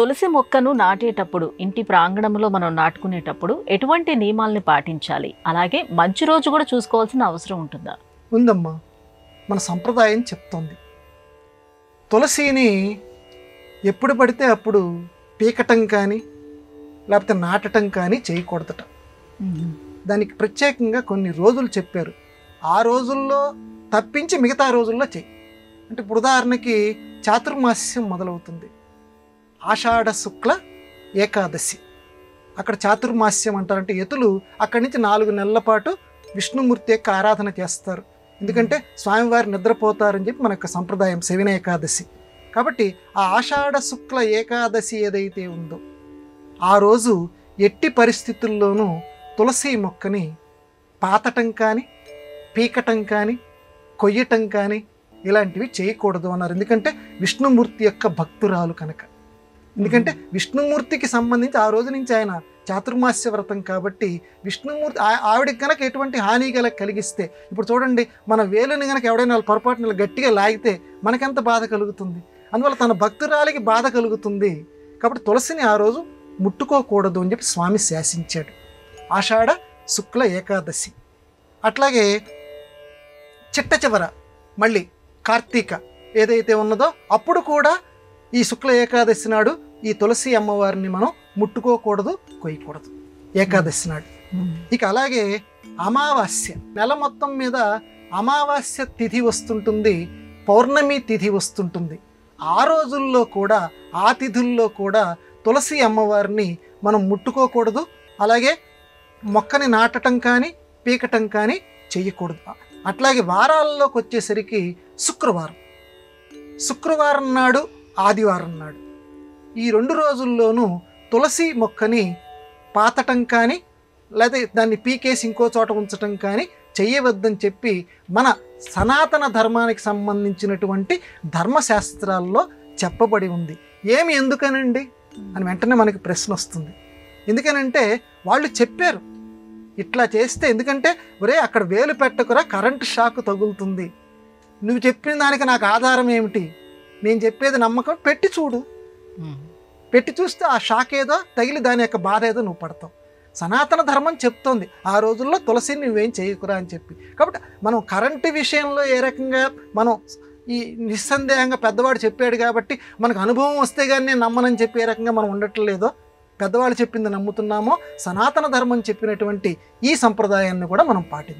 తులసి మొక్కను నాటేటప్పుడు ఇంటి ప్రాంగణంలో మనం నాటుకునేటప్పుడు ఎటువంటి నియమాల్ని పాటించాలి? అలాగే మంచి రోజు కూడా చూసుకోవాల్సిన అవసరం ఉంటుందా? ఉందమ్మా. మన సంప్రదాయం చెప్తోంది, తులసిని ఎప్పుడు పడితే అప్పుడు పీకటం కానీ లేకపోతే నాటటం కానీ చేయకూడదట. దానికి ప్రత్యేకంగా కొన్ని రోజులు చెప్పారు. ఆ రోజుల్లో తప్పించి మిగతా రోజుల్లో చెయ్యి. అంటే ఇప్పుడు ఉదాహరణకి చాతుర్మాస్యం మొదలవుతుంది, ఆషాఢ శుక్ల ఏకాదశి. అక్కడ చాతుర్మాస్యం అంటారంటే యతులు అక్కడి నుంచి 4 నెలల పాటు విష్ణుమూర్తి యొక్క ఆరాధన చేస్తారు. ఎందుకంటే స్వామివారు నిద్రపోతారని చెప్పి మన యొక్క సంప్రదాయం శవిన ఏకాదశి. కాబట్టి ఆ ఆషాఢ శుక్ల ఏకాదశి ఏదైతే ఉందో ఆ రోజు ఎట్టి పరిస్థితుల్లోనూ తులసి మొక్కని పాతటం కానీ పీకటం కానీ కొయ్యటం కానీ ఇలాంటివి చేయకూడదు అన్నారు. ఎందుకంటే విష్ణుమూర్తి యొక్క భక్తురాలు కనుక. ఎందుకంటే విష్ణుమూర్తికి సంబంధించి ఆ రోజు నుంచి ఆయన చాతుర్మాస్య వ్రతం కాబట్టి విష్ణుమూర్తి ఆవిడకి కనుక ఎటువంటి హాని కలిగిస్తే, ఇప్పుడు చూడండి, మన వేలుని కనుక ఎవడైనా పొరపాటున గట్టిగా లాగితే మనకెంత బాధ కలుగుతుంది. అందువల్ల తన భక్తురాలికి బాధ కలుగుతుంది కాబట్టి తులసిని ఆ రోజు ముట్టుకోకూడదు అని చెప్పి స్వామి శాసించాడు. ఆషాఢ శుక్ల ఏకాదశి. అట్లాగే చిట్ట చివర మళ్ళీ కార్తీక ఏదైతే ఉన్నదో అప్పుడు కూడా ఈ శుక్ల ఏకాదశి నాడు ఈ తులసి అమ్మవారిని మనం ముట్టుకోకూడదు, కొయ్యకూడదు ఏకాదశి నాడు. ఇక అలాగే అమావాస్య, నెల మొత్తం మీద అమావాస్య తిథి వస్తుంటుంది, పౌర్ణమి తిథి వస్తుంటుంది. ఆ రోజుల్లో కూడా ఆ తిథుల్లో కూడా తులసి అమ్మవారిని మనం ముట్టుకోకూడదు. అలాగే మొక్కని నాటటం కానీ పీకటం కానీ చెయ్యకూడదు. అట్లాగే వారాల్లోకి వచ్చేసరికి శుక్రవారం నాడు ఆదివారం నాడు ఈ 2 రోజుల్లోనూ తులసి మొక్కని పాతటం కానీ లేదా దాన్ని పీకేసి ఇంకో చోట ఉంచటం కానీ చెయ్యవద్దని చెప్పి మన సనాతన ధర్మానికి సంబంధించినటువంటి ధర్మశాస్త్రాల్లో చెప్పబడి ఉంది. ఎందుకనండి అని వెంటనే మనకి ప్రశ్న వస్తుంది. ఎందుకనంటే వాళ్ళు చెప్పారు ఇట్లా చేస్తే, ఎందుకంటే ఒరే అక్కడ వేలు పెట్టకురా, కరెంటు షాక్ తగులుతుంది. నువ్వు చెప్పిన దానికి నాకు ఆధారం ఏమిటి? నేను చెప్పేది నమ్మకం, పెట్టి చూడు. పెట్టి చూస్తే ఆ షాక్ ఏదో తగిలి దాని యొక్క బాధ ఏదో నువ్వు పడతావు. సనాతన ధర్మం చెప్తోంది ఆ రోజుల్లో తులసిని నువ్వేం చేయకురా అని చెప్పి. కాబట్టి మనం కరెంటు విషయంలో ఏ రకంగా మనం ఈ నిస్సందేహంగా పెద్దవాడు చెప్పాడు కాబట్టి మనకు అనుభవం వస్తే కానీ నేను నమ్మనని చెప్పి ఏ రకంగా మనం ఉండట్లేదో, పెద్దవాళ్ళు చెప్పింది నమ్ముతున్నామో, సనాతన ధర్మం చెప్పినటువంటి ఈ సంప్రదాయాన్ని కూడా మనం పాటిద్దాం.